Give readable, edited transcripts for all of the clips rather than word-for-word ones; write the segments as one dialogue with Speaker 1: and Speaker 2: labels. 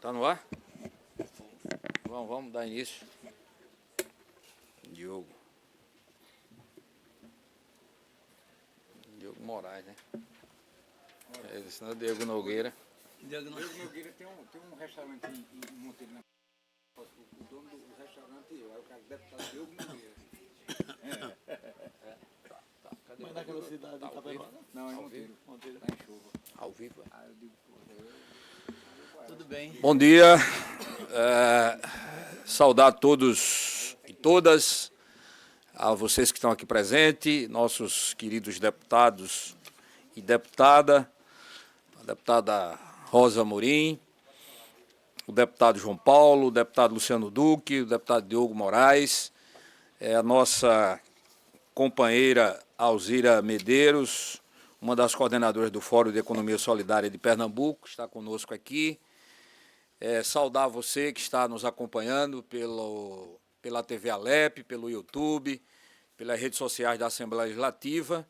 Speaker 1: Tá no ar? Vamos dar início. Diogo Moraes, né? Esse não é Diego Nogueira.
Speaker 2: Diego Nogueira tem um restaurante em Monteiro, o dono do restaurante e eu. Aí o cara deve estar Diego Nogueira.
Speaker 1: Cadê?
Speaker 3: Mas naquela cidade de Itapeba?
Speaker 2: Não, é
Speaker 1: Ao
Speaker 2: Monteiro.
Speaker 3: Monteiro.
Speaker 2: Tá em chuva.
Speaker 1: Ao vivo.
Speaker 2: Aí eu digo,
Speaker 3: Tudo bem.
Speaker 1: Bom dia. Saudar todos e todas, a vocês que estão aqui presentes, nossos queridos deputados e deputada, a deputada Rosa Amorim, o deputado João Paulo, o deputado Luciano Duque, o deputado Diogo Moraes, a nossa companheira Alzira Medeiros, uma das coordenadoras do Fórum de Economia Solidária de Pernambuco, está conosco aqui. Saudar você que está nos acompanhando pela TV Alep, pelo YouTube, pelas redes sociais da Assembleia Legislativa.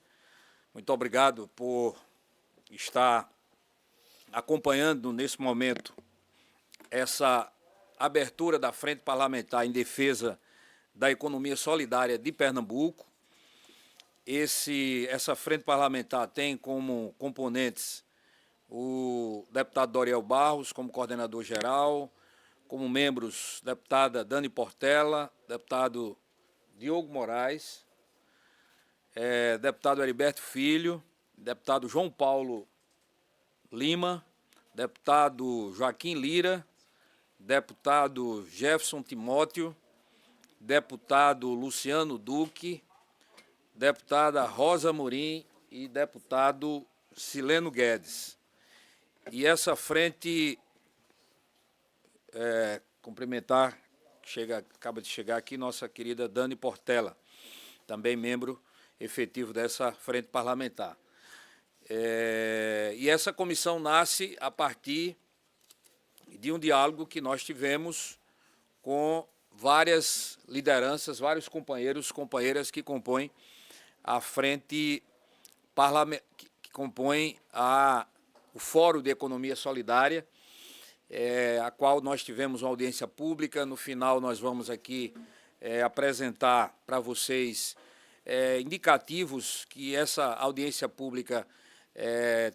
Speaker 1: Muito obrigado por estar acompanhando nesse momento essa abertura da Frente Parlamentar em defesa da economia solidária de Pernambuco. Essa Frente Parlamentar tem como componentes o deputado Doriel Barros como coordenador geral, como membros deputada Dani Portela, deputado Diogo Moraes, deputado Heriberto Filho, deputado João Paulo Lima, deputado Joaquim Lira, deputado Jefferson Timóteo, deputado Luciano Duque, deputada Rosa Amorim e deputado Sileno Guedes. E essa frente, cumprimentar, acaba de chegar aqui, nossa querida Dani Portela, também membro efetivo dessa frente parlamentar. E essa comissão nasce a partir de um diálogo que nós tivemos com várias lideranças, vários companheiras que compõem a frente parlamentar, que compõem o Fórum de Economia Solidária, a qual nós tivemos uma audiência pública. No final, nós vamos aqui apresentar para vocês indicativos que essa audiência pública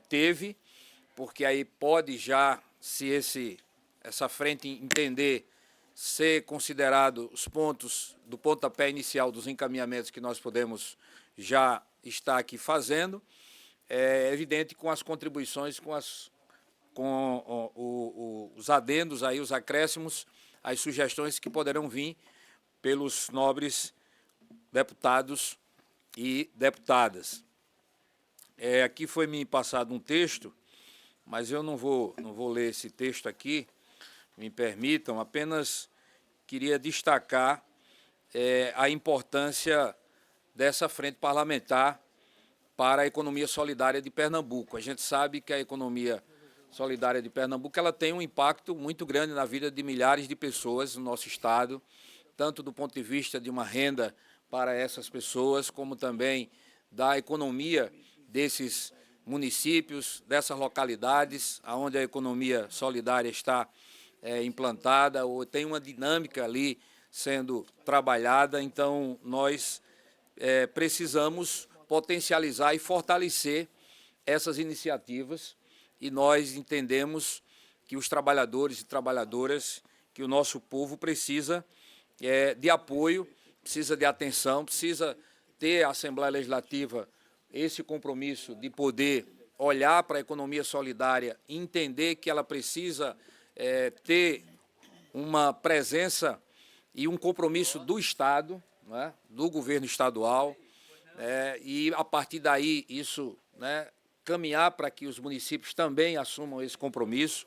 Speaker 1: teve, porque aí pode já, se essa frente entender, ser considerado os pontos do pontapé inicial dos encaminhamentos que nós podemos já estar aqui fazendo. É evidente com as contribuições, com os adendos, aí, os acréscimos, as sugestões que poderão vir pelos nobres deputados e deputadas. Aqui foi me passado um texto, mas eu não vou ler esse texto aqui, me permitam, apenas queria destacar a importância dessa frente parlamentar para a economia solidária de Pernambuco. A gente sabe que a economia solidária de Pernambuco ela tem um impacto muito grande na vida de milhares de pessoas no nosso estado, tanto do ponto de vista de uma renda para essas pessoas, como também da economia desses municípios, dessas localidades, onde a economia solidária está implantada, ou tem uma dinâmica ali sendo trabalhada. Então, nós precisamos potencializar e fortalecer essas iniciativas, e nós entendemos que os trabalhadores e trabalhadoras, que o nosso povo precisa de apoio, precisa de atenção, precisa ter a Assembleia Legislativa esse compromisso de poder olhar para a economia solidária e entender que ela precisa ter uma presença e um compromisso do Estado, né, do governo estadual, e a partir daí isso, caminhar para que os municípios também assumam esse compromisso.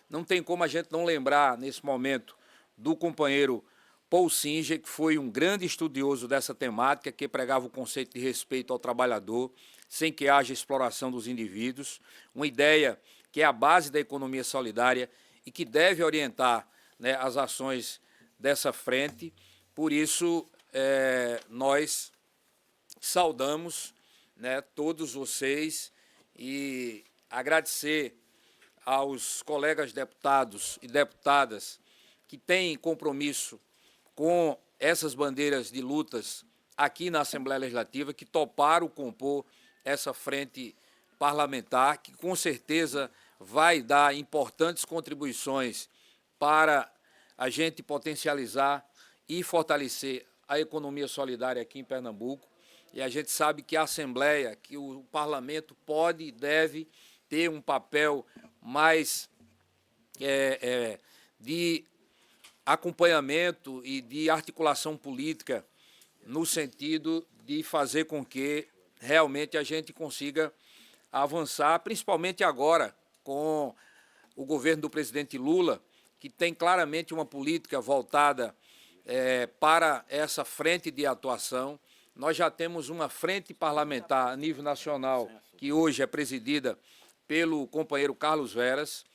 Speaker 1: Não tem como a gente não lembrar, nesse momento, do companheiro Paul Singer, que foi um grande estudioso dessa temática, que pregava o conceito de respeito ao trabalhador, sem que haja exploração dos indivíduos, uma ideia que é a base da economia solidária e que deve orientar as ações dessa frente. Por isso, nós saudamos todos vocês e agradecer aos colegas deputados e deputadas que têm compromisso com essas bandeiras de lutas aqui na Assembleia Legislativa, que toparam compor essa frente parlamentar, que com certeza vai dar importantes contribuições para a gente potencializar e fortalecer a economia solidária aqui em Pernambuco. E a gente sabe que a Assembleia, que o Parlamento pode e deve ter um papel mais de acompanhamento e de articulação política no sentido de fazer com que realmente a gente consiga avançar, principalmente agora com o governo do presidente Lula, que tem claramente uma política voltada para essa frente de atuação. Nós já temos uma frente parlamentar a nível nacional, que hoje é presidida pelo companheiro Carlos Veras.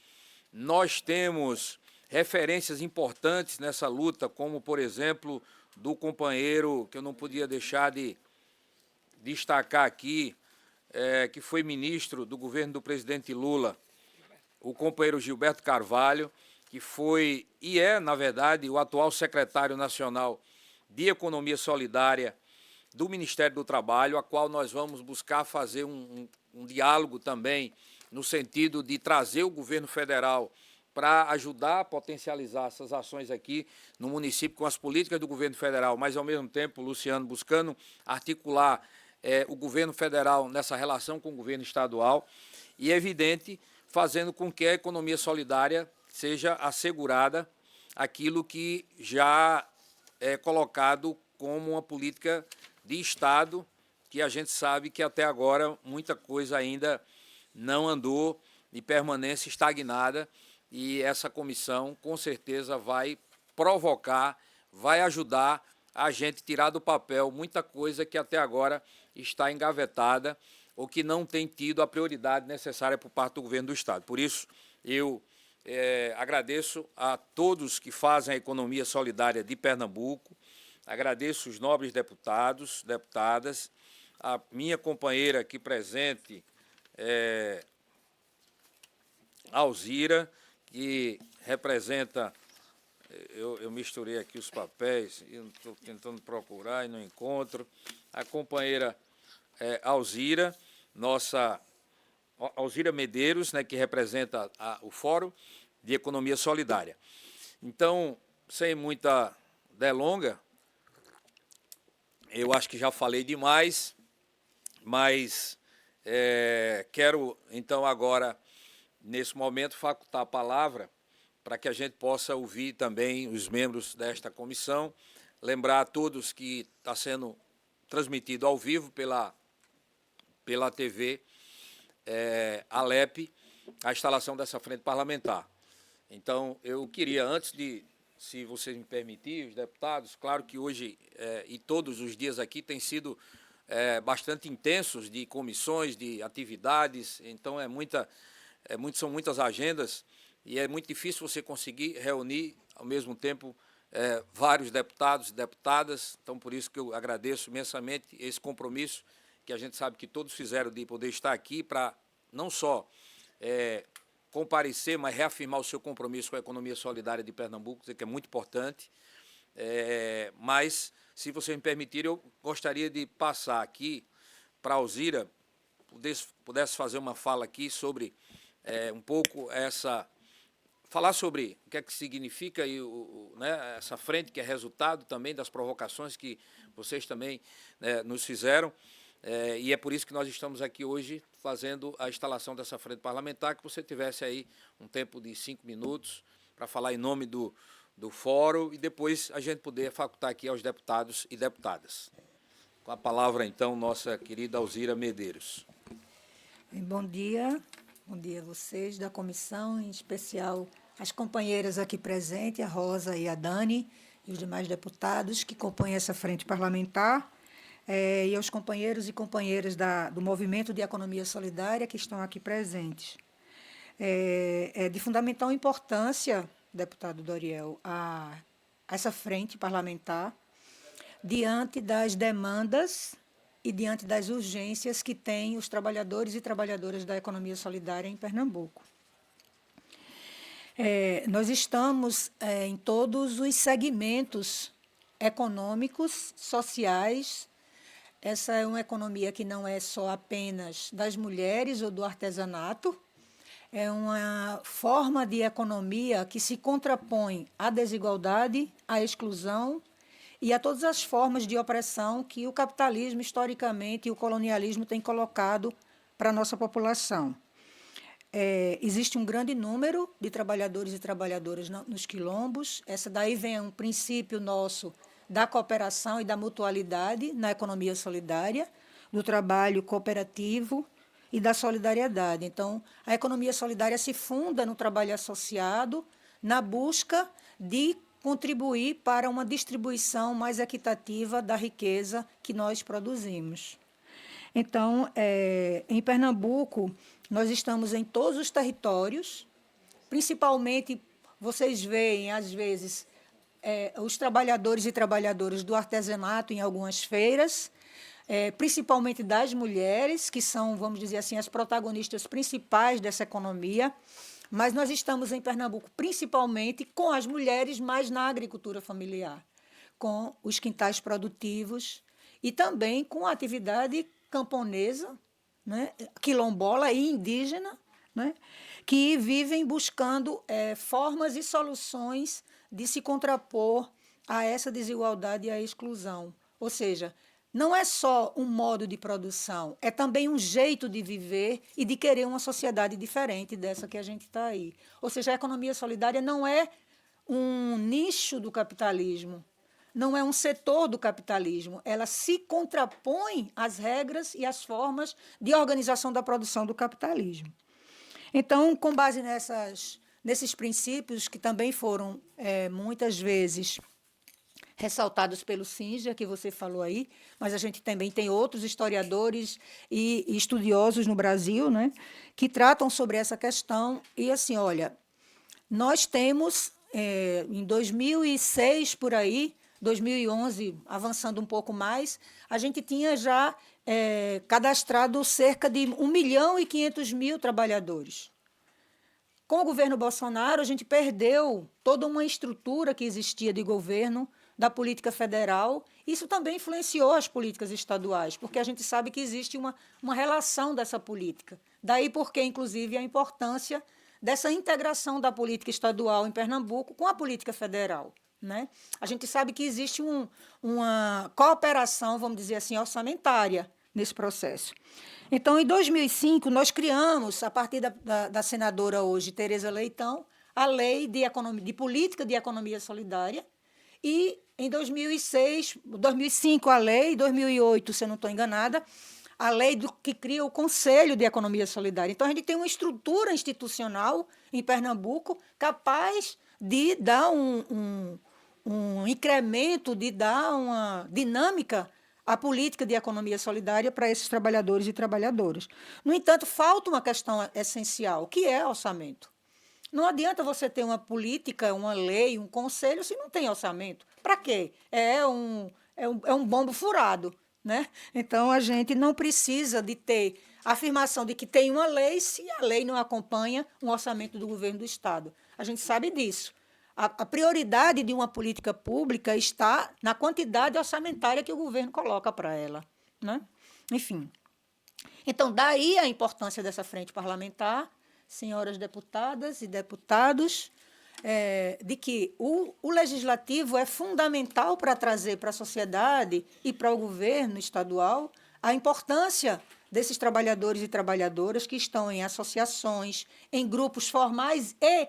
Speaker 1: Nós temos referências importantes nessa luta, como, por exemplo, do companheiro, que eu não podia deixar de destacar aqui, que foi ministro do governo do presidente Lula, o companheiro Gilberto Carvalho, que foi e é, na verdade, o atual secretário nacional de Economia Solidária do Ministério do Trabalho, a qual nós vamos buscar fazer um diálogo também no sentido de trazer o governo federal para ajudar a potencializar essas ações aqui no município com as políticas do governo federal, mas, ao mesmo tempo, Luciano, buscando articular o governo federal nessa relação com o governo estadual e, é evidente, fazendo com que a economia solidária seja assegurada aquilo que já é colocado como uma política de Estado, que a gente sabe que até agora muita coisa ainda não andou e permanece estagnada, e essa comissão com certeza vai provocar, vai ajudar a gente tirar do papel muita coisa que até agora está engavetada ou que não tem tido a prioridade necessária por parte do governo do Estado. Por isso, eu agradeço a todos que fazem a economia solidária de Pernambuco, agradeço os nobres deputados, deputadas, a minha companheira aqui presente, Alzira, que representa, eu misturei aqui os papéis, e estou tentando procurar e não encontro, a companheira Alzira, nossa Alzira Medeiros, né, que representa o Fórum de Economia Solidária. Então, sem muita delonga, eu acho que já falei demais, mas quero, então, agora, nesse momento, facultar a palavra para que a gente possa ouvir também os membros desta comissão, lembrar a todos que está sendo transmitido ao vivo pela TV Alep, a instalação dessa frente parlamentar. Então, eu queria, antes de, se vocês me permitirem, os deputados, claro que hoje e todos os dias aqui têm sido bastante intensos de comissões, de atividades, então são muitas agendas e é muito difícil você conseguir reunir, ao mesmo tempo, vários deputados e deputadas, então por isso que eu agradeço imensamente esse compromisso que a gente sabe que todos fizeram de poder estar aqui para não só comparecer, mas reafirmar o seu compromisso com a economia solidária de Pernambuco, que é muito importante. Mas, se vocês me permitirem, eu gostaria de passar aqui para a Alzira, pudesse fazer uma fala aqui sobre um pouco falar sobre o que é que significa essa frente, que é resultado também das provocações que vocês também nos fizeram, e é por isso que nós estamos aqui hoje fazendo a instalação dessa frente parlamentar, que você tivesse aí um tempo de 5 minutos para falar em nome do fórum e depois a gente poder facultar aqui aos deputados e deputadas. Com a palavra, então, nossa querida Alzira Medeiros.
Speaker 4: Bom dia a vocês da comissão, em especial as companheiras aqui presentes, a Rosa e a Dani, e os demais deputados que compõem essa frente parlamentar, e aos companheiros e companheiras do Movimento de Economia Solidária que estão aqui presentes. É de fundamental importância, deputado Doriel, essa frente parlamentar, diante das demandas e diante das urgências que têm os trabalhadores e trabalhadoras da economia solidária em Pernambuco. Nós estamos em todos os segmentos econômicos, sociais. Essa é uma economia que não é só apenas das mulheres ou do artesanato, é uma forma de economia que se contrapõe à desigualdade, à exclusão e a todas as formas de opressão que o capitalismo, historicamente, e o colonialismo têm colocado para a nossa população. Existe um grande número de trabalhadores e trabalhadoras nos quilombos. Essa daí vem um princípio nosso da cooperação e da mutualidade na economia solidária, do trabalho cooperativo e da solidariedade. Então, a economia solidária se funda no trabalho associado, na busca de contribuir para uma distribuição mais equitativa da riqueza que nós produzimos. Então, em Pernambuco, nós estamos em todos os territórios, principalmente, vocês veem, às vezes, os trabalhadores e trabalhadoras do artesanato em algumas feiras, principalmente das mulheres, que são, vamos dizer assim, as protagonistas principais dessa economia, mas nós estamos em Pernambuco principalmente com as mulheres, mais na agricultura familiar, com os quintais produtivos e também com a atividade camponesa, né, quilombola e indígena, né, que vivem buscando formas e soluções de se contrapor a essa desigualdade e à exclusão. Ou seja, não é só um modo de produção, é também um jeito de viver e de querer uma sociedade diferente dessa que a gente está aí. Ou seja, a economia solidária não é um nicho do capitalismo, não é um setor do capitalismo, ela se contrapõe às regras e às formas de organização da produção do capitalismo. Então, com base nesses princípios, que também foram, muitas vezes, ressaltados pelo Singer, que você falou aí, mas a gente também tem outros historiadores e estudiosos no Brasil, né, que tratam sobre essa questão. E, assim, olha, nós temos, em 2006, por aí, 2011, avançando um pouco mais, a gente tinha já cadastrado cerca de 1.500.000 trabalhadores. Com o governo Bolsonaro, a gente perdeu toda uma estrutura que existia de governo, da política federal. Isso também influenciou as políticas estaduais, porque a gente sabe que existe uma relação dessa política. Daí porque, inclusive, a importância dessa integração da política estadual em Pernambuco com a política federal, né? A gente sabe que existe uma cooperação, vamos dizer assim, orçamentária nesse processo. Então, em 2005, nós criamos, a partir da senadora hoje, Tereza Leitão, a Lei de Política de Economia Solidária, e em 2005 a lei, em 2008, se eu não estou enganada, a lei que cria o Conselho de Economia Solidária. Então, a gente tem uma estrutura institucional em Pernambuco capaz de dar um incremento, de dar uma dinâmica à política de economia solidária para esses trabalhadores e trabalhadoras. No entanto, falta uma questão essencial, que é orçamento. Não adianta você ter uma política, uma lei, um conselho, se não tem orçamento. Para quê? É um bombo furado, né? Então, a gente não precisa de ter a afirmação de que tem uma lei se a lei não acompanha um orçamento do governo do Estado. A gente sabe disso. A prioridade de uma política pública está na quantidade orçamentária que o governo coloca para ela, né? Enfim. Então, daí a importância dessa frente parlamentar, senhoras deputadas e deputados, de que o legislativo é fundamental para trazer para a sociedade e para o governo estadual a importância desses trabalhadores e trabalhadoras que estão em associações, em grupos formais e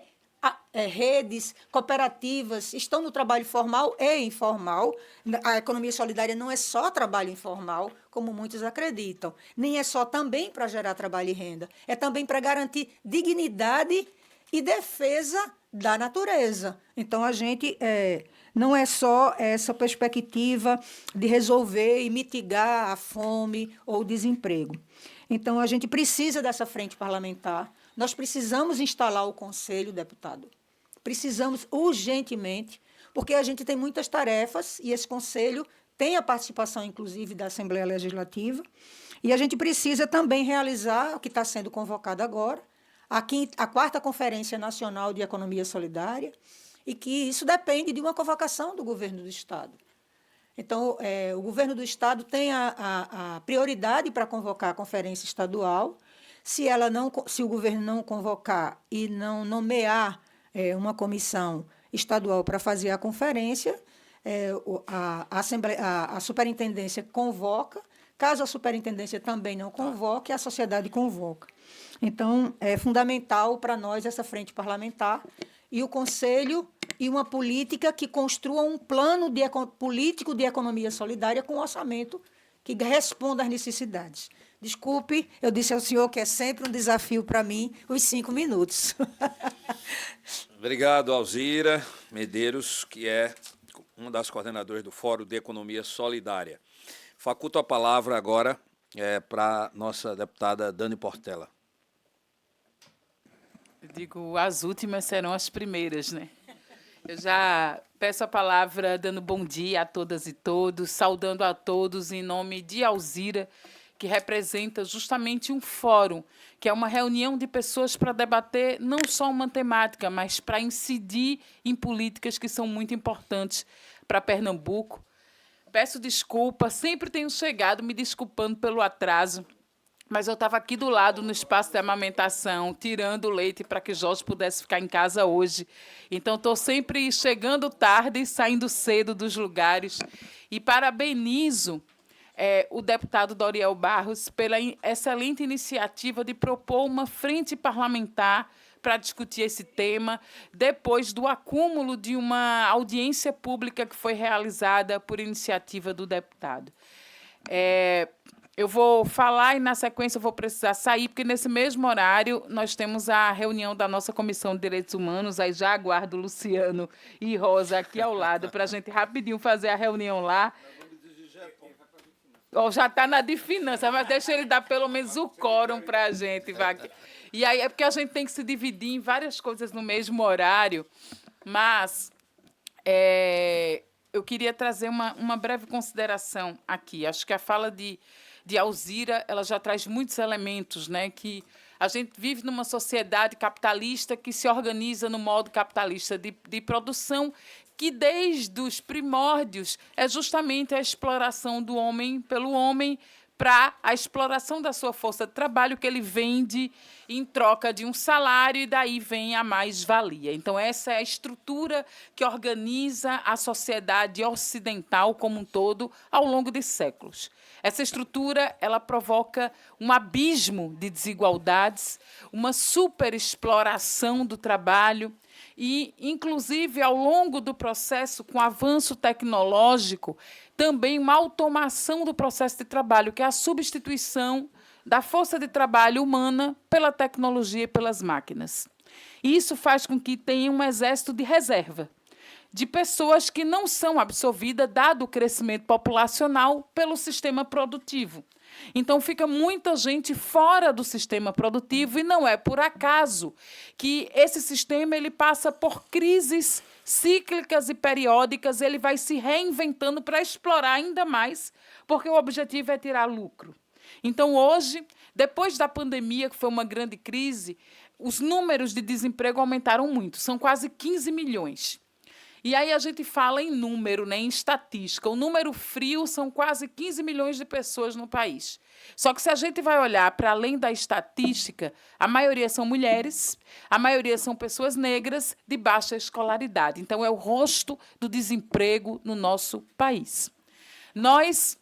Speaker 4: redes cooperativas, estão no trabalho formal e informal. A economia solidária não é só trabalho informal, como muitos acreditam, nem é só também para gerar trabalho e renda, é também para garantir dignidade e defesa da natureza. Então, a gente não é só essa perspectiva de resolver e mitigar a fome ou o desemprego. Então, a gente precisa dessa frente parlamentar. Nós precisamos instalar o Conselho, deputado. Precisamos urgentemente, porque a gente tem muitas tarefas e esse Conselho tem a participação, inclusive, da Assembleia Legislativa, e a gente precisa também realizar, o que está sendo convocado agora, a 4ª Conferência Nacional de Economia Solidária, e que isso depende de uma convocação do governo do Estado. Então, o governo do Estado tem a prioridade para convocar a conferência estadual. Se o governo não convocar e não nomear uma comissão estadual para fazer a conferência, a superintendência convoca. Caso a superintendência também não convoque, a sociedade convoca. Então, é fundamental para nós essa frente parlamentar e o Conselho e uma política que construa um plano político de economia solidária com orçamento que responda às necessidades. Desculpe, eu disse ao senhor que é sempre um desafio para mim os 5 minutos.
Speaker 1: Obrigado, Alzira Medeiros, que é uma das coordenadoras do Fórum de Economia Solidária. Faculto a palavra agora para a nossa deputada Dani Portela.
Speaker 5: Eu digo, as últimas serão as primeiras, né? Eu já peço a palavra dando bom dia a todas e todos, saudando a todos em nome de Alzira, que representa justamente um fórum, que é uma reunião de pessoas para debater não só uma temática, mas para incidir em políticas que são muito importantes para Pernambuco. Peço desculpa, sempre tenho chegado me desculpando pelo atraso, mas eu estava aqui do lado, no espaço de amamentação, tirando o leite para que Jorge pudesse ficar em casa hoje. Então, estou sempre chegando tarde e saindo cedo dos lugares. E parabenizo o deputado Doriel Barros pela excelente iniciativa de propor uma frente parlamentar para discutir esse tema, depois do acúmulo de uma audiência pública que foi realizada por iniciativa do deputado. Eu vou falar e, na sequência, eu vou precisar sair, porque, nesse mesmo horário, nós temos a reunião da nossa Comissão de Direitos Humanos. Aí já aguardo Luciano e Rosa aqui ao lado para a gente rapidinho fazer a reunião lá. Já está na de finanças, mas deixa ele dar pelo menos o quórum para a gente. E aí é porque a gente tem que se dividir em várias coisas no mesmo horário, mas eu queria trazer uma breve consideração aqui. Acho que a fala de Alzira, ela já traz muitos elementos, né? Que a gente vive numa sociedade capitalista que se organiza no modo capitalista de produção, que desde os primórdios é justamente a exploração do homem pelo homem para a exploração da sua força de trabalho que ele vende em troca de um salário, e daí vem a mais-valia. Então, essa é a estrutura que organiza a sociedade ocidental como um todo ao longo de séculos. Essa estrutura ela provoca um abismo de desigualdades, uma superexploração do trabalho e, inclusive, ao longo do processo, com o avanço tecnológico, também uma automação do processo de trabalho, que é a substituição da força de trabalho humana pela tecnologia e pelas máquinas. E isso faz com que tenha um exército de reserva, de pessoas que não são absorvidas, dado o crescimento populacional, pelo sistema produtivo. Então, fica muita gente fora do sistema produtivo, e não é por acaso que esse sistema ele passa por crises cíclicas e periódicas, ele vai se reinventando para explorar ainda mais, porque o objetivo é tirar lucro. Então, hoje, depois da pandemia, que foi uma grande crise, os números de desemprego aumentaram muito, são quase 15 milhões. E aí a gente fala em número, né, em estatística. O número frio são quase 15 milhões de pessoas no país. Só que se a gente vai olhar para além da estatística, a maioria são mulheres, a maioria são pessoas negras de baixa escolaridade. Então, é o rosto do desemprego no nosso país. Nós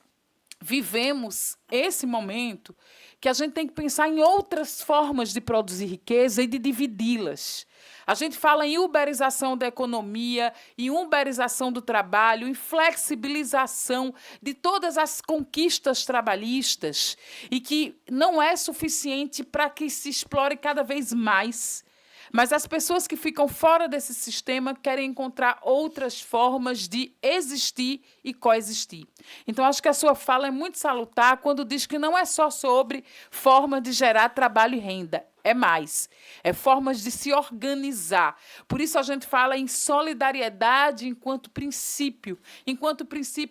Speaker 5: vivemos esse momento que a gente tem que pensar em outras formas de produzir riqueza e de dividi-las. A gente fala em uberização da economia, em uberização do trabalho, em flexibilização de todas as conquistas trabalhistas, e que não é suficiente para que se explore cada vez mais. Mas as pessoas que ficam fora desse sistema querem encontrar outras formas de existir e coexistir. Então, acho que a sua fala é muito salutar quando diz que não é só sobre forma de gerar trabalho e renda. é mais. É formas de se organizar. Por isso a gente fala em solidariedade enquanto princípio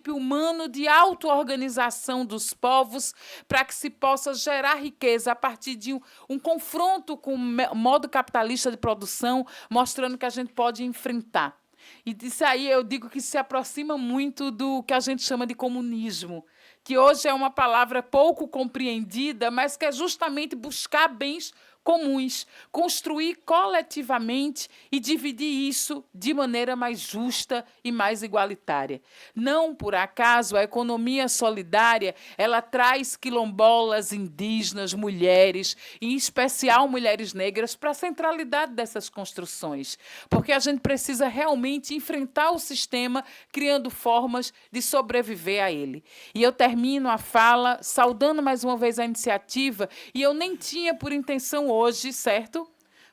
Speaker 5: humano de auto-organização dos povos, para que se possa gerar riqueza a partir de um confronto com o modo capitalista de produção, mostrando que a gente pode enfrentar. E disso aí eu digo que se aproxima muito do que a gente chama de comunismo, que hoje é uma palavra pouco compreendida, mas que é justamente buscar bens comuns, construir coletivamente e dividir isso de maneira mais justa e mais igualitária. Não por acaso a economia solidária, ela traz quilombolas, indígenas, mulheres, em especial mulheres negras, para a centralidade dessas construções, porque a gente precisa realmente enfrentar o sistema, criando formas de sobreviver a ele. E eu termino a fala saudando mais uma vez a iniciativa, e eu nem tinha por intenção hoje, certo?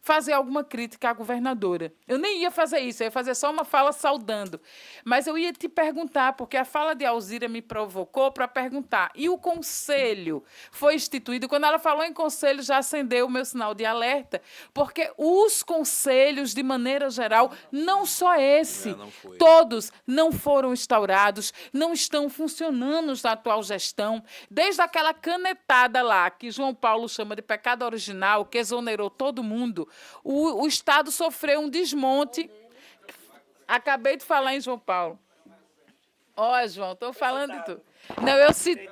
Speaker 5: Fazer alguma crítica à governadora. Eu nem ia fazer isso, eu ia fazer só uma fala saudando. Mas eu ia te perguntar, porque a fala de Alzira me provocou para perguntar. E o conselho foi instituído? Quando ela falou em conselho, já acendeu o meu sinal de alerta, porque os conselhos, de maneira geral, não só esse, todos não foram instaurados, não estão funcionando na atual gestão. Desde aquela canetada lá, que João Paulo chama de pecado original, que exonerou todo mundo, o Estado sofreu um desmonte. Acabei de falar em João Paulo. Ó, João, estou falando de tudo. Não, eu citei.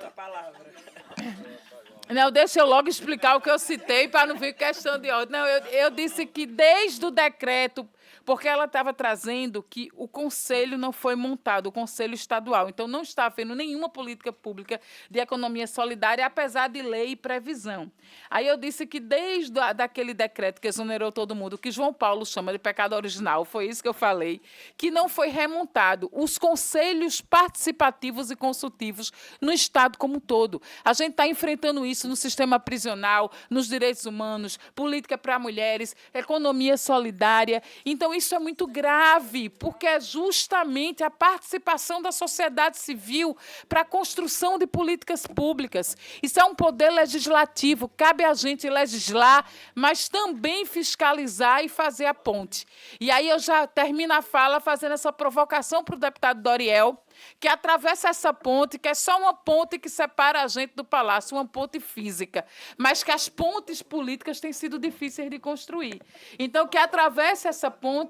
Speaker 5: Não, deixa eu logo explicar o que eu citei para não vir questão de ordem. Não, eu disse que desde o decreto, porque ela estava trazendo que o conselho não foi montado, o conselho estadual. Então, não está havendo nenhuma política pública de economia solidária, apesar de lei e previsão. Aí eu disse que desde daquele decreto que exonerou todo mundo, que João Paulo chama de pecado original, foi isso que eu falei, que não foi remontado os conselhos participativos e consultivos no Estado como um todo. A gente está enfrentando isso no sistema prisional, nos direitos humanos, política para mulheres, economia solidária. Então, isso é muito grave, porque é justamente a participação da sociedade civil para a construção de políticas públicas. Isso é um poder legislativo, cabe a gente legislar, mas também fiscalizar e fazer a ponte. E aí eu já termino a fala fazendo essa provocação para o deputado Doriel, que atravessa essa ponte, que é só uma ponte que separa a gente do palácio, uma ponte física, mas que as pontes políticas têm sido difíceis de construir. Então, que atravesse essa ponte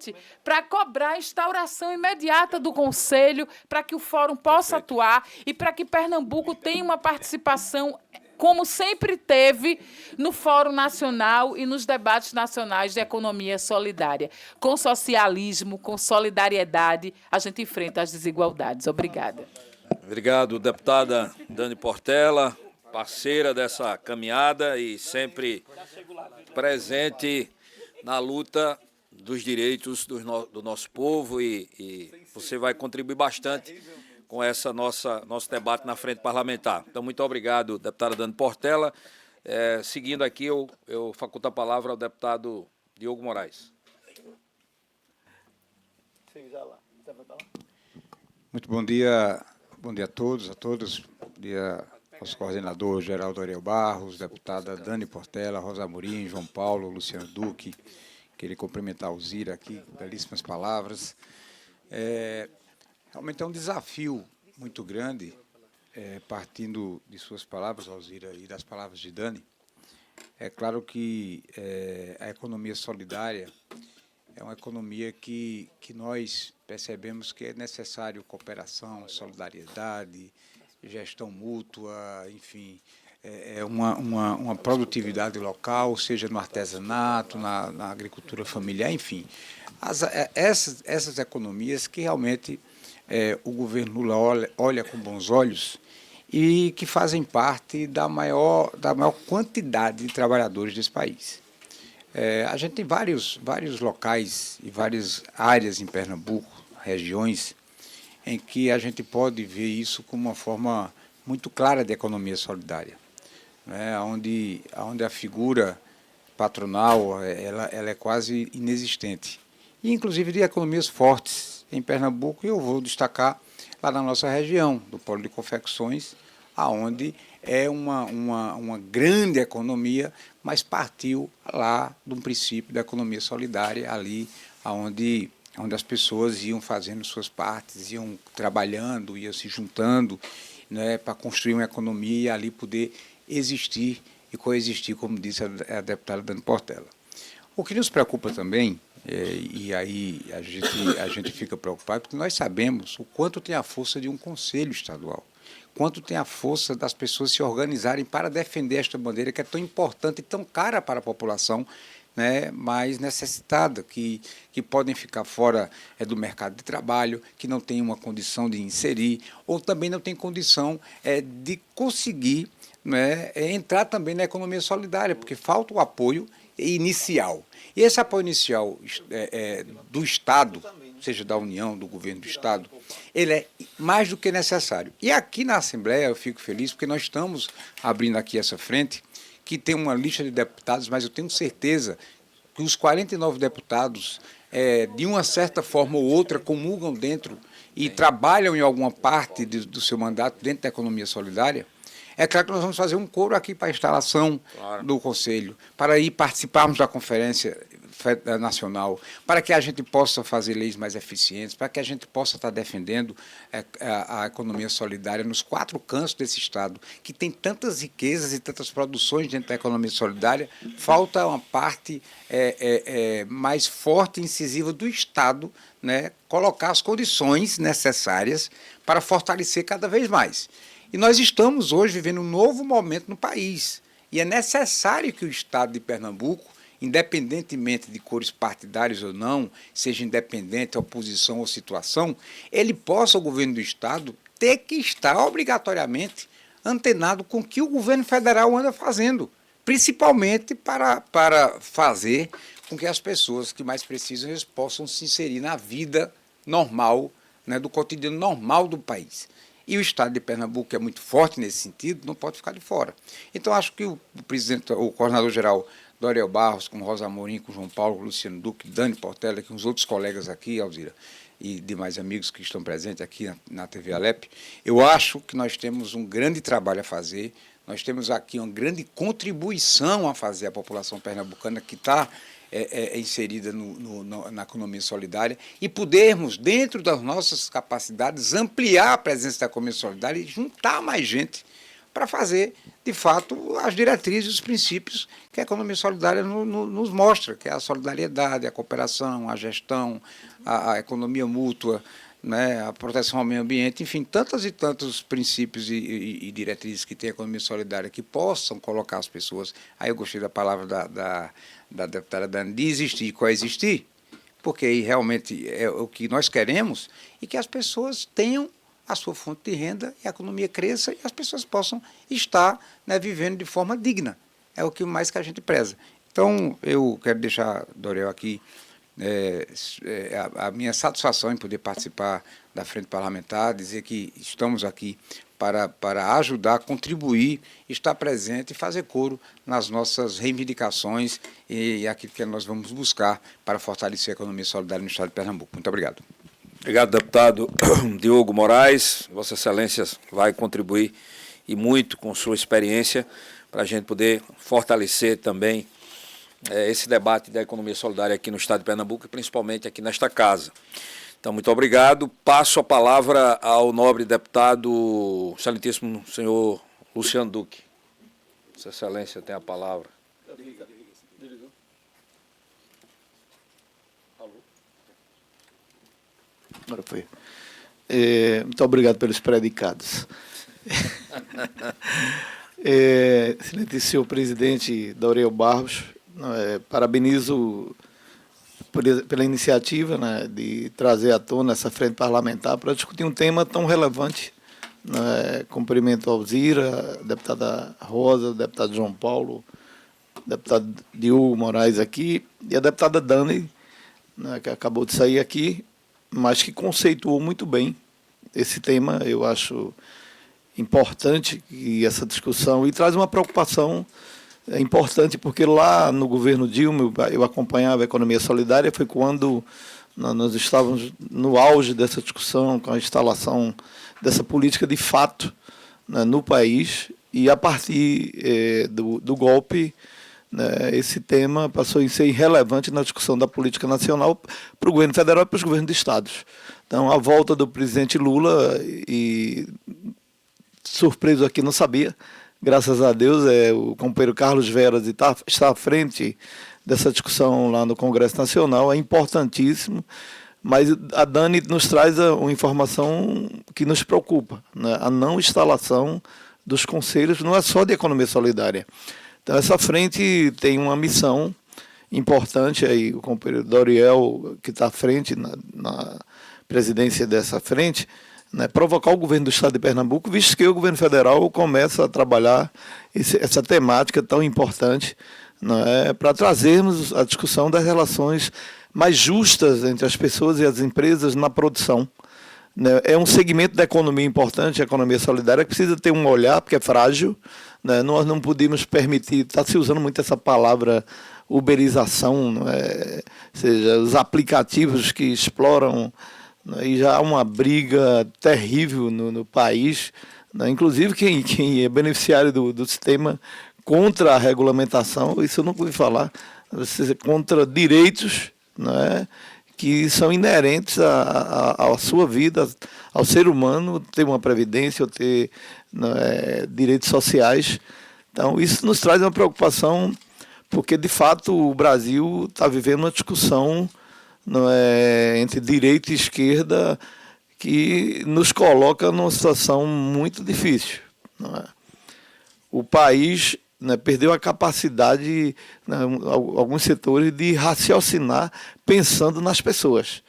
Speaker 5: para cobrar a instauração imediata do Conselho, para que o Fórum possa atuar e para que Pernambuco tenha uma participação, como sempre teve, no Fórum Nacional e nos debates nacionais de economia solidária. Com socialismo, com solidariedade, a gente enfrenta as desigualdades. Obrigada.
Speaker 1: Obrigado, deputada Dani Portela, parceira dessa caminhada e sempre presente na luta dos direitos do nosso povo, e você vai contribuir bastante com essa nosso debate na frente parlamentar. Então, muito obrigado, deputada Dani Portela. Seguindo aqui, eu faculto a palavra ao deputado Diogo Moraes.
Speaker 2: Muito bom dia a todos, a todas. Bom dia aos coordenadores Geraldo Ariel Barros, deputada Dani Portela, Rosa Amorim, João Paulo, Luciano Duque. Queria cumprimentar a Alzira aqui, belíssimas palavras. Realmente é um desafio muito grande, partindo de suas palavras, Alzira, e das palavras de Dani. É claro que a economia solidária é uma economia que nós percebemos que é necessário cooperação, solidariedade, gestão mútua, enfim, uma produtividade local, seja no artesanato, na agricultura familiar, enfim. Essas economias que realmente o governo Lula olha com bons olhos e que fazem parte da maior quantidade de trabalhadores desse país. A gente tem vários locais e várias áreas em Pernambuco, regiões, em que a gente pode ver isso como uma forma muito clara de economia solidária, né? onde a figura patronal ela é quase inexistente. E, inclusive, de economias fortes em Pernambuco, e eu vou destacar lá na nossa região, do Polo de Confecções, aonde é uma grande economia, mas partiu lá de um princípio da economia solidária, ali onde as pessoas iam fazendo suas partes, iam trabalhando, iam se juntando, né, para construir uma economia e ali poder existir e coexistir, como disse a deputada Dani Portela. O que nos preocupa também, e aí a gente fica preocupado, porque nós sabemos o quanto tem a força de um conselho estadual, quanto tem a força das pessoas se organizarem para defender esta bandeira que é tão importante e tão cara para a população, né, mais necessitada, que podem ficar fora do mercado de trabalho, que não tem uma condição de inserir, ou também não tem condição de conseguir, né, entrar também na economia solidária, porque falta o apoio inicial. E esse apoio inicial do Estado, seja da União, do governo do Estado, ele é mais do que necessário. E aqui na Assembleia eu fico feliz porque nós estamos abrindo aqui essa frente, que tem uma lista de deputados, mas eu tenho certeza que os 49 deputados, de uma certa forma ou outra, comulgam dentro e trabalham em alguma parte do seu mandato dentro da economia solidária. É claro que nós vamos fazer um coro aqui para a instalação do Conselho, para ir participarmos da Conferência Nacional, para que a gente possa fazer leis mais eficientes, para que a gente possa estar defendendo a economia solidária nos 4 cantos desse Estado, que tem tantas riquezas e tantas produções dentro da economia solidária. Falta uma parte mais forte e incisiva do Estado, né, colocar as condições necessárias para fortalecer cada vez mais. E nós estamos hoje vivendo um novo momento no país, e é necessário que o Estado de Pernambuco, independentemente de cores partidárias ou não, seja independente, oposição ou situação, ele possa, o governo do Estado, ter que estar obrigatoriamente antenado com o que o governo federal anda fazendo, principalmente para fazer com que as pessoas que mais precisam eles possam se inserir na vida normal, né, do cotidiano normal do país. E o Estado de Pernambuco, que é muito forte nesse sentido, não pode ficar de fora. Então, acho que o coordenador-geral Doriel Barros, com Rosa Amorim, com João Paulo, Luciano Duque, Dani Portela, com os outros colegas aqui, Alzira, e demais amigos que estão presentes aqui na TV Alep, eu acho que nós temos um grande trabalho a fazer, nós temos aqui uma grande contribuição a fazer à população pernambucana que está inserida na economia solidária, e podermos, dentro das nossas capacidades, ampliar a presença da economia solidária e juntar mais gente para fazer, de fato, as diretrizes e os princípios que a economia solidária nos mostra, que é a solidariedade, a cooperação, a gestão, a economia mútua, né, a proteção ao meio ambiente, enfim, tantos e tantos princípios e diretrizes que tem a economia solidária que possam colocar as pessoas. Aí eu gostei da palavra da deputada Dani, de existir e coexistir, porque aí realmente é o que nós queremos, e que as pessoas tenham a sua fonte de renda e a economia cresça e as pessoas possam estar, né, vivendo de forma digna. É o que mais que a gente preza. Então, eu quero deixar, Doriel, aqui a minha satisfação em poder participar da Frente Parlamentar, dizer que estamos aqui para ajudar, contribuir, estar presente e fazer coro nas nossas reivindicações e aquilo que nós vamos buscar para fortalecer a economia solidária no Estado de Pernambuco. Muito obrigado.
Speaker 1: Obrigado, deputado Diogo Moraes. Vossa Excelência vai contribuir e muito com sua experiência para a gente poder fortalecer também esse debate da economia solidária aqui no Estado de Pernambuco e principalmente aqui nesta casa. Então, muito obrigado. Passo a palavra ao nobre deputado, excelentíssimo senhor Luciano Duque. Vossa Excelência tem a palavra.
Speaker 3: Agora foi. Muito obrigado pelos predicados. Excelentíssimo senhor presidente Doriel Barros, parabenizo pela iniciativa, né, de trazer à tona essa frente parlamentar para discutir um tema tão relevante. Cumprimento a Alzira, a deputada Rosa, o deputado João Paulo, o deputado Diogo Moraes aqui, e a deputada Dani, né, que acabou de sair aqui, mas que conceituou muito bem esse tema. Eu acho importante que essa discussão, e traz uma preocupação importante, porque lá no governo Dilma eu acompanhava a economia solidária, foi quando nós estávamos no auge dessa discussão, com a instalação dessa política de fato, né, no país, e a partir do golpe, né, esse tema passou a ser irrelevante na discussão da política nacional para o governo federal e para os governos de estados. Então, a volta do presidente Lula, e surpreso aqui, não sabia, graças a Deus, o companheiro Carlos Veras está à frente dessa discussão lá no Congresso Nacional, é importantíssimo, mas a Dani nos traz uma informação que nos preocupa, né? A não instalação dos conselhos não é só de economia solidária. Então, essa frente tem uma missão importante, aí o companheiro Doriel, que está à frente, na presidência dessa frente, né, provocar o governo do estado de Pernambuco, visto que o governo federal começa a trabalhar essa temática tão importante, né, para trazermos a discussão das relações mais justas entre as pessoas e as empresas na produção. Né. É um segmento da economia importante, a economia solidária, que precisa ter um olhar, porque é frágil. Né. Nós não podemos permitir, está se usando muito essa palavra uberização, né, ou seja, os aplicativos que exploram, né, e já há uma briga terrível no país, né, inclusive quem é beneficiário do sistema contra a regulamentação, isso eu não ouvi falar, contra direitos, né, que são inerentes à sua vida, ao ser humano, ter uma previdência, ou ter, né, direitos sociais. Então, isso nos traz uma preocupação, porque, de fato, o Brasil está vivendo uma discussão, não é, entre direita e esquerda, que nos coloca numa situação muito difícil. Não é? O país, né, perdeu a capacidade, né, alguns setores, de raciocinar pensando nas pessoas.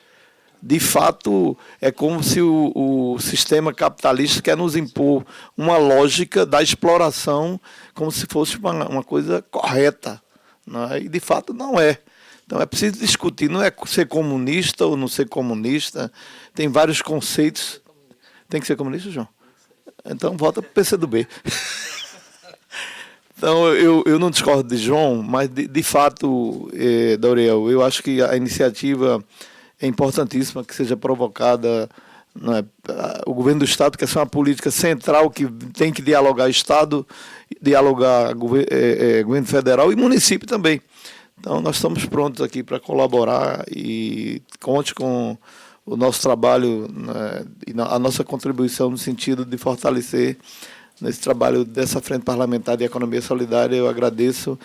Speaker 3: De fato, é como se o sistema capitalista quer nos impor uma lógica da exploração como se fosse uma coisa correta. Não é? E, de fato, não é. Então, é preciso discutir, não é ser comunista ou não ser comunista, tem vários conceitos. Tem que ser comunista, João? Então, volta para o PCdoB. Então, eu não discordo de João, mas, de fato, Doriel, eu acho que a iniciativa é importantíssima que seja provocada, né, o governo do Estado, que é uma política central que tem que dialogar Estado, dialogar governo federal e município também. Então, nós estamos prontos aqui para colaborar e conte com o nosso trabalho, né, e a nossa contribuição no sentido de fortalecer nesse trabalho dessa Frente Parlamentar de Economia Solidária. Eu agradeço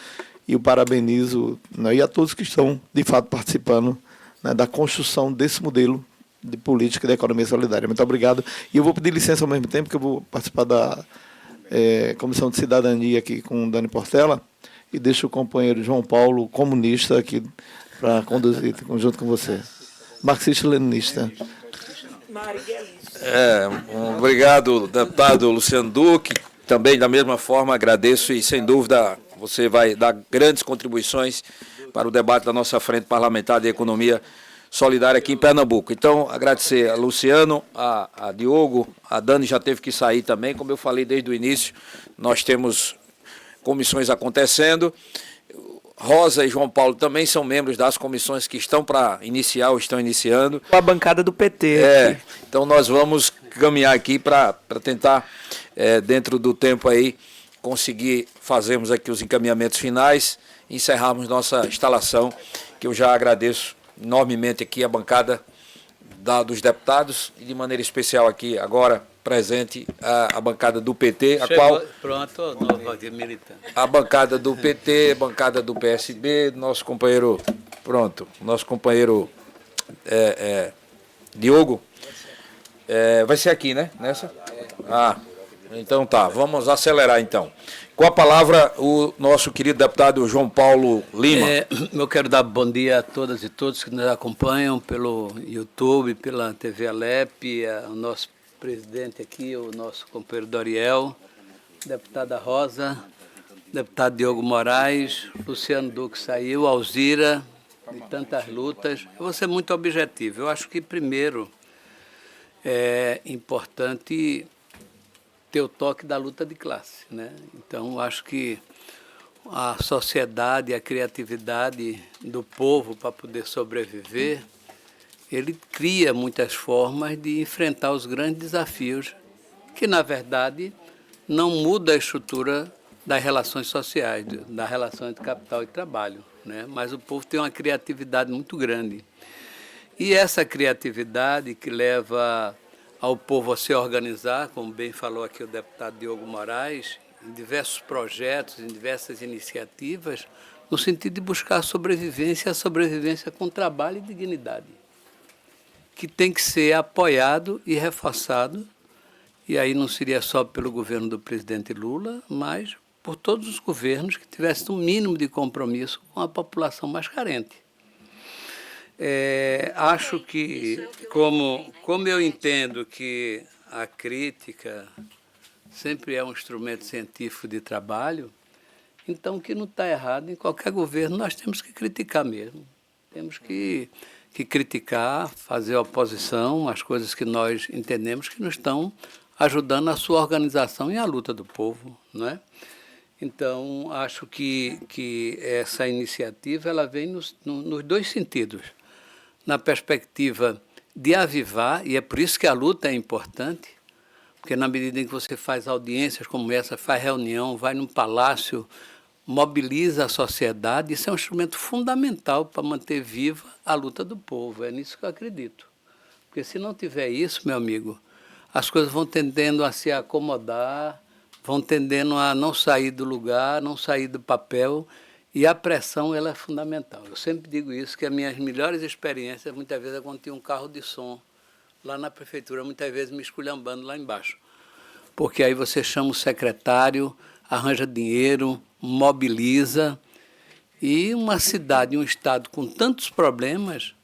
Speaker 3: e o parabenizo, né, e a todos que estão, de fato, participando, né, da construção desse modelo de política de economia solidária. Muito obrigado. E eu vou pedir licença ao mesmo tempo, que eu vou participar da Comissão de Cidadania aqui com o Dani Portela, e deixo o companheiro João Paulo, comunista, aqui para conduzir junto com você. Marxista-leninista.
Speaker 1: Obrigado, deputado Luciano Duque. Também, da mesma forma, agradeço e, sem dúvida, você vai dar grandes contribuições para o debate da nossa Frente Parlamentar de Economia Solidária aqui em Pernambuco. Então, agradecer a Luciano, a Diogo, a Dani já teve que sair também. Como eu falei desde o início, nós temos comissões acontecendo. Rosa e João Paulo também são membros das comissões que estão para iniciar ou estão iniciando.
Speaker 6: A bancada do PT.
Speaker 1: Então nós vamos caminhar aqui para tentar, dentro do tempo aí, conseguir fazermos aqui os encaminhamentos finais e encerrarmos nossa instalação, que eu já agradeço enormemente aqui a bancada dos deputados e de maneira especial aqui agora presente a bancada do PT, a qual
Speaker 6: Pronto, militante.
Speaker 1: A bancada do PT, a bancada do PSB, nosso companheiro, nosso companheiro Diogo, vai ser aqui, né? Nessa? Então tá, vamos acelerar então. Com a palavra, o nosso querido deputado João Paulo Lima.
Speaker 6: Eu quero dar bom dia a todas e todos que nos acompanham pelo YouTube, pela TV Alep, o nosso presidente aqui, o nosso companheiro Doriel, deputada Rosa, deputado Diogo Moraes, Luciano Duque saiu, Alzira, de tantas lutas. Eu vou ser muito objetivo. Eu acho que, primeiro, é importante ter o toque da luta de classe, né? Então, acho que a sociedade, a criatividade do povo para poder sobreviver, ele cria muitas formas de enfrentar os grandes desafios que, na verdade, não muda a estrutura das relações sociais, da relação entre capital e trabalho, né? Mas o povo tem uma criatividade muito grande. E essa criatividade que leva ao povo a se organizar, como bem falou aqui o deputado Diogo Moraes, em diversos projetos, em diversas iniciativas, no sentido de buscar a sobrevivência com trabalho e dignidade, que tem que ser apoiado e reforçado, e aí não seria só pelo governo do presidente Lula, mas por todos os governos que tivessem um mínimo de compromisso com a população mais carente. Acho que, como eu entendo que a crítica sempre é um instrumento científico de trabalho, então, o que não está errado, em qualquer governo, nós temos que criticar mesmo. Temos que criticar, fazer oposição às coisas que nós entendemos que não estão ajudando a sua organização e a luta do povo, não é? Então, acho que essa iniciativa ela vem nos dois sentidos. Na perspectiva de avivar, e é por isso que a luta é importante, porque na medida em que você faz audiências como essa, faz reunião, vai num palácio, mobiliza a sociedade, isso é um instrumento fundamental para manter viva a luta do povo. É nisso que eu acredito. Porque se não tiver isso, meu amigo, as coisas vão tendendo a se acomodar, vão tendendo a não sair do lugar, não sair do papel, e a pressão ela é fundamental. Eu sempre digo isso, que as minhas melhores experiências, muitas vezes, é quando tinha um carro de som lá na prefeitura, muitas vezes me esculhambando lá embaixo. Porque aí você chama o secretário, arranja dinheiro, mobiliza, e uma cidade, um estado com tantos problemas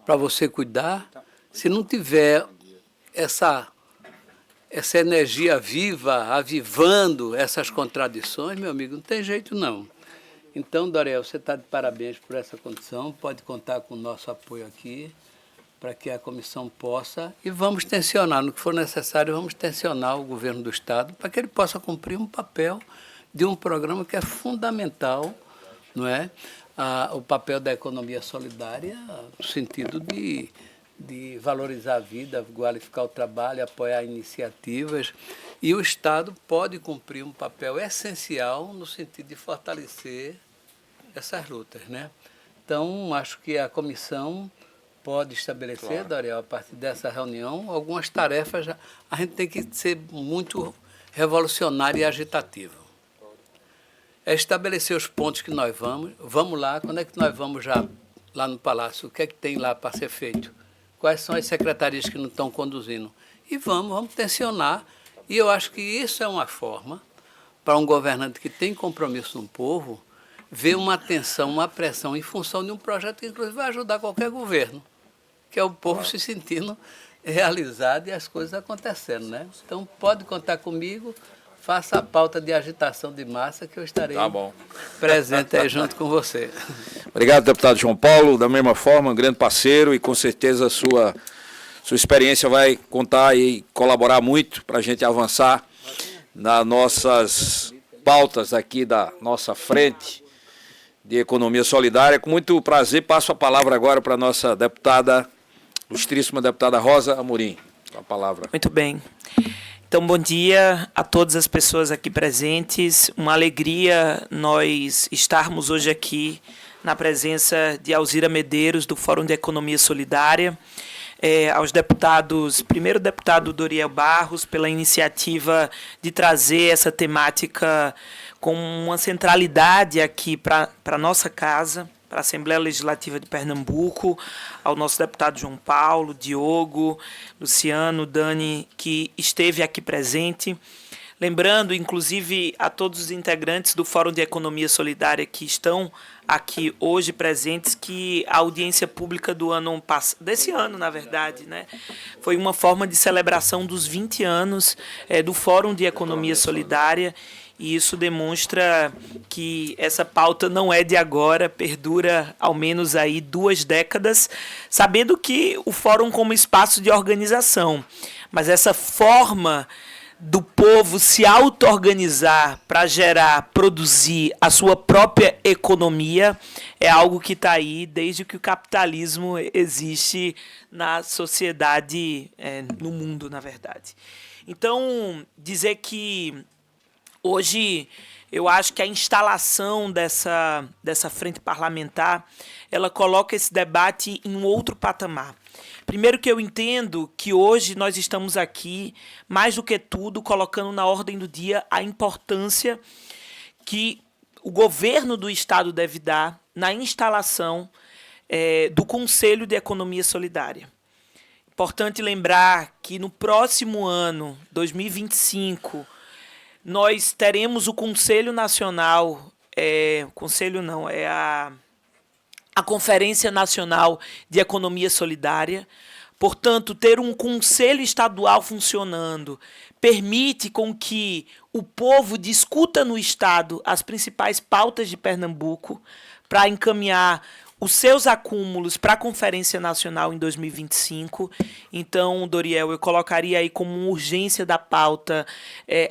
Speaker 6: para você cuidar, se não tiver essa energia viva, avivando essas contradições, meu amigo, não tem jeito não. Então, Doriel, você está de parabéns por essa condição, pode contar com o nosso apoio aqui, para que a comissão possa, e vamos tensionar, no que for necessário, vamos tensionar o governo do Estado para que ele possa cumprir um papel de um programa que é fundamental, não é? O papel da economia solidária, no sentido de valorizar a vida, qualificar o trabalho, apoiar iniciativas, e o Estado pode cumprir um papel essencial no sentido de fortalecer essas lutas, né? Então, acho que a comissão pode estabelecer, claro, Doriel, a partir dessa reunião, algumas tarefas. A gente tem que ser muito revolucionário e agitativo. É estabelecer os pontos que nós vamos lá, quando é que nós vamos já lá no Palácio, o que é que tem lá para ser feito, quais são as secretarias que não estão conduzindo, e vamos tensionar, e eu acho que isso é uma forma para um governante que tem compromisso no povo, ver uma atenção, uma pressão em função de um projeto que, inclusive, vai ajudar qualquer governo, que é o povo se sentindo realizado e as coisas acontecendo, né? Então, pode contar comigo, faça a pauta de agitação de massa, que eu estarei presente aí junto com você.
Speaker 1: Obrigado, deputado João Paulo. Da mesma forma, um grande parceiro, e com certeza a sua experiência vai contar e colaborar muito para a gente avançar nas nossas pautas aqui da nossa frente de economia solidária. Com muito prazer, passo a palavra agora para a nossa deputada, ilustríssima deputada Rosa Amorim. Com a palavra.
Speaker 7: Muito bem. Então, bom dia a todas as pessoas aqui presentes. Uma alegria nós estarmos hoje aqui na presença de Alzira Medeiros, do Fórum de Economia Solidária, aos deputados, primeiro deputado Doriel Barros, pela iniciativa de trazer essa temática com uma centralidade aqui para a nossa casa, para a Assembleia Legislativa de Pernambuco, ao nosso deputado João Paulo, Diogo, Luciano, Dani, que esteve aqui presente. Lembrando, inclusive, a todos os integrantes do Fórum de Economia Solidária que estão aqui hoje presentes, que a audiência pública do ano passado, desse ano, na verdade, né, foi uma forma de celebração dos 20 anos do Fórum de Economia Solidária, e isso demonstra que essa pauta não é de agora, perdura ao menos aí 2 décadas, sabendo que o Fórum como espaço de organização, mas essa forma do povo se auto-organizar para gerar, produzir a sua própria economia é algo que está aí desde que o capitalismo existe na sociedade, no mundo, na verdade. Então, dizer que hoje eu acho que a instalação dessa frente parlamentar, ela coloca esse debate em um outro patamar. Primeiro que eu entendo que hoje nós estamos aqui, mais do que tudo, colocando na ordem do dia a importância que o governo do Estado deve dar na instalação do Conselho de Economia Solidária. Importante lembrar que no próximo ano, 2025, nós teremos o Conselho Nacional, a Conferência Nacional de Economia Solidária. Portanto, ter um conselho estadual funcionando permite com que o povo discuta no Estado as principais pautas de Pernambuco para encaminhar os seus acúmulos para a Conferência Nacional em 2025. Então, Doriel, eu colocaria aí como uma urgência da pauta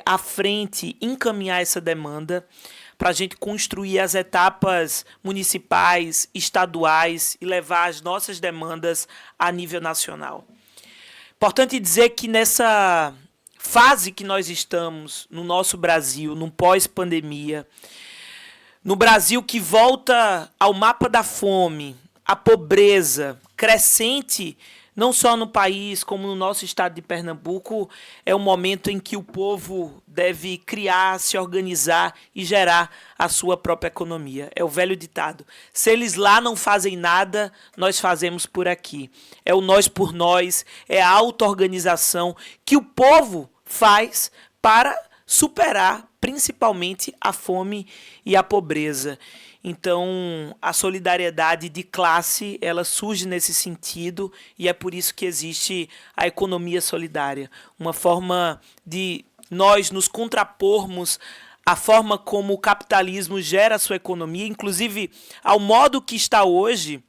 Speaker 7: à frente, encaminhar essa demanda para a gente construir as etapas municipais, estaduais e levar as nossas demandas a nível nacional. Importante dizer que nessa fase que nós estamos no nosso Brasil, no pós-pandemia, no Brasil que volta ao mapa da fome, a pobreza crescente, não só no país, como no nosso estado de Pernambuco, é um momento em que o povo deve criar, se organizar e gerar a sua própria economia. É o velho ditado. Se eles lá não fazem nada, nós fazemos por aqui. É o nós por nós, é a auto-organização que o povo faz para superar principalmente a fome e a pobreza. Então, a solidariedade de classe, ela surge nesse sentido e é por isso que existe a economia solidária. Uma forma de nós nos contrapormos à forma como o capitalismo gera a sua economia, inclusive ao modo que está hoje,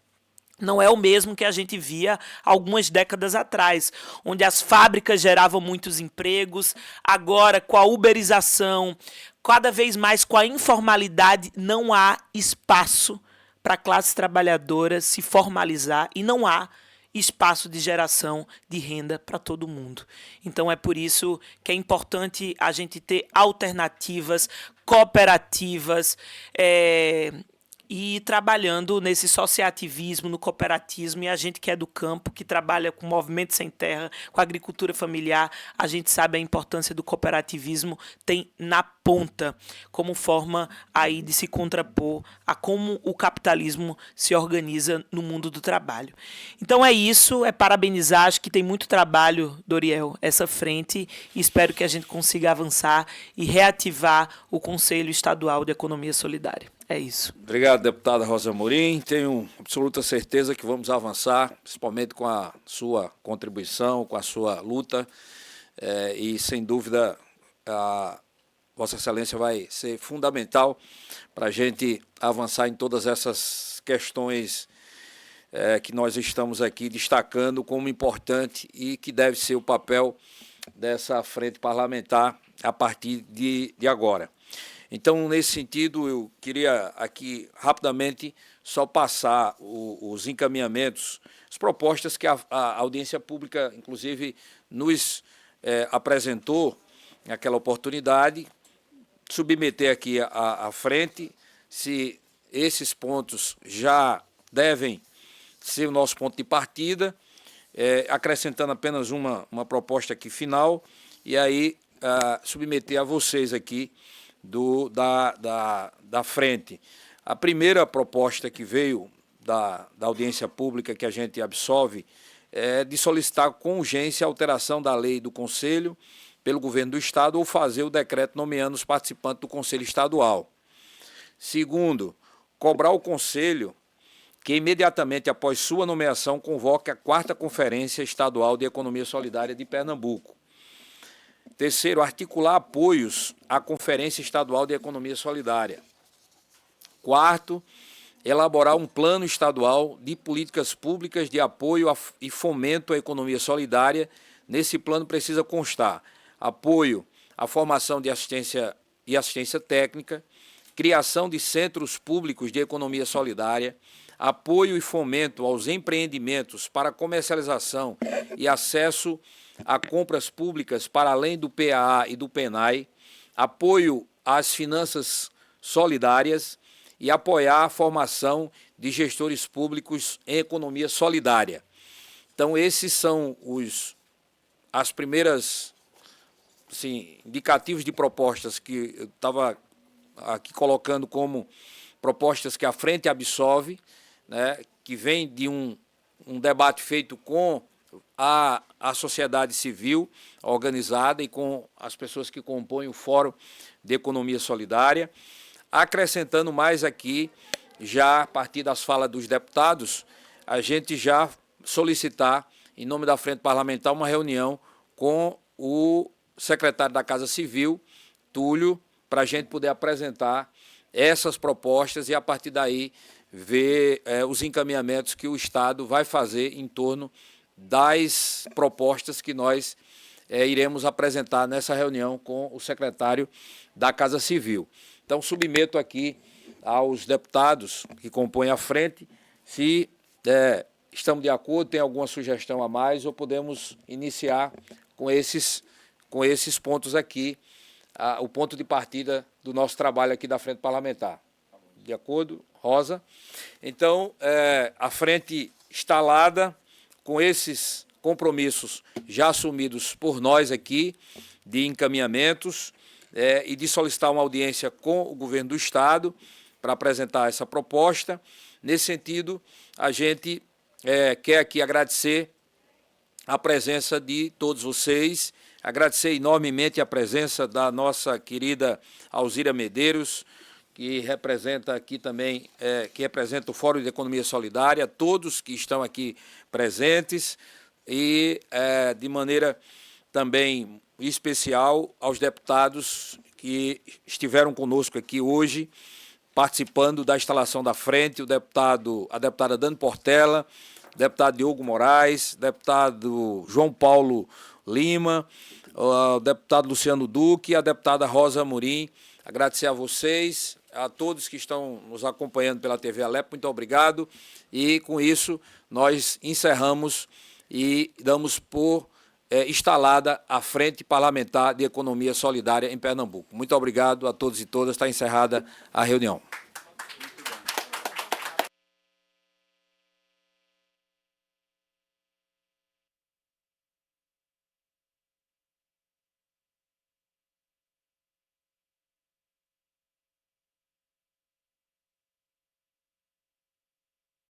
Speaker 7: não é o mesmo que a gente via algumas décadas atrás, onde as fábricas geravam muitos empregos. Agora, com a uberização, cada vez mais com a informalidade, não há espaço para a classe trabalhadora se formalizar e não há espaço de geração de renda para todo mundo. Então é por isso que é importante a gente ter alternativas, cooperativas, e ir trabalhando nesse associativismo, no cooperativismo, e a gente que é do campo, que trabalha com movimento sem terra, com agricultura familiar, a gente sabe a importância do cooperativismo, tem na ponta, como forma aí de se contrapor a como o capitalismo se organiza no mundo do trabalho. Então é isso, é parabenizar, acho que tem muito trabalho, Doriel, essa frente, e espero que a gente consiga avançar e reativar o Conselho Estadual de Economia Solidária. É isso.
Speaker 1: Obrigado, deputada Rosa Amorim. Tenho absoluta certeza que vamos avançar, principalmente com a sua contribuição, com a sua luta, e, sem dúvida, a Vossa Excelência vai ser fundamental para a gente avançar em todas essas questões que nós estamos aqui destacando como importante e que deve ser o papel dessa frente parlamentar a partir de agora. Então, nesse sentido, eu queria aqui rapidamente só passar os encaminhamentos, as propostas que a audiência pública, inclusive, nos apresentou naquela oportunidade, submeter aqui à frente, se esses pontos já devem ser o nosso ponto de partida, acrescentando apenas uma proposta aqui final, e aí submeter a vocês aqui da frente. A primeira proposta que veio da audiência pública que a gente absolve é de solicitar com urgência a alteração da lei do Conselho pelo Governo do Estado ou fazer o decreto nomeando os participantes do Conselho Estadual. Segundo, cobrar o Conselho que imediatamente após sua nomeação convoque a 4ª Conferência Estadual de Economia Solidária de Pernambuco. Terceiro, articular apoios à Conferência Estadual de Economia Solidária. Quarto, elaborar um plano estadual de políticas públicas de apoio e fomento à economia solidária. Nesse plano precisa constar apoio à formação de assistência e assistência técnica, criação de centros públicos de economia solidária, apoio e fomento aos empreendimentos para comercialização e acesso a compras públicas para além do PAA e do PENAI, apoio às finanças solidárias e apoiar a formação de gestores públicos em economia solidária. Então, esses são as primeiras indicativos de propostas que eu estava aqui colocando como propostas que a frente absolve, né, que vem de um debate feito com a sociedade civil organizada e com as pessoas que compõem o Fórum de Economia Solidária, acrescentando mais aqui, já a partir das falas dos deputados, a gente já solicitar, em nome da Frente Parlamentar, uma reunião com o secretário da Casa Civil, Túlio, para a gente poder apresentar essas propostas e, a partir daí, ver os encaminhamentos que o Estado vai fazer em torno das propostas que nós iremos apresentar nessa reunião com o secretário da Casa Civil. Então, submeto aqui aos deputados que compõem a frente se estamos de acordo, tem alguma sugestão a mais, ou podemos iniciar com esses pontos aqui, o ponto de partida do nosso trabalho aqui da Frente Parlamentar. De acordo, Rosa? Então, a frente instalada com esses compromissos já assumidos por nós aqui, de encaminhamentos, e de solicitar uma audiência com o governo do Estado para apresentar essa proposta. Nesse sentido, a gente quer aqui agradecer a presença de todos vocês, agradecer enormemente a presença da nossa querida Alzira Medeiros, que representa aqui também, que representa o Fórum de Economia Solidária, todos que estão aqui presentes, e de maneira também especial aos deputados que estiveram conosco aqui hoje, participando da instalação da frente, a deputada Dani Portela, deputado Diogo Moraes, deputado João Paulo Lima, o deputado Luciano Duque e a deputada Rosa Amorim. Agradecer a vocês, a todos que estão nos acompanhando pela TV Alep, muito obrigado. E, com isso, nós encerramos e damos por instalada a Frente Parlamentar de Economia Solidária em Pernambuco. Muito obrigado a todos e todas. Está encerrada a reunião.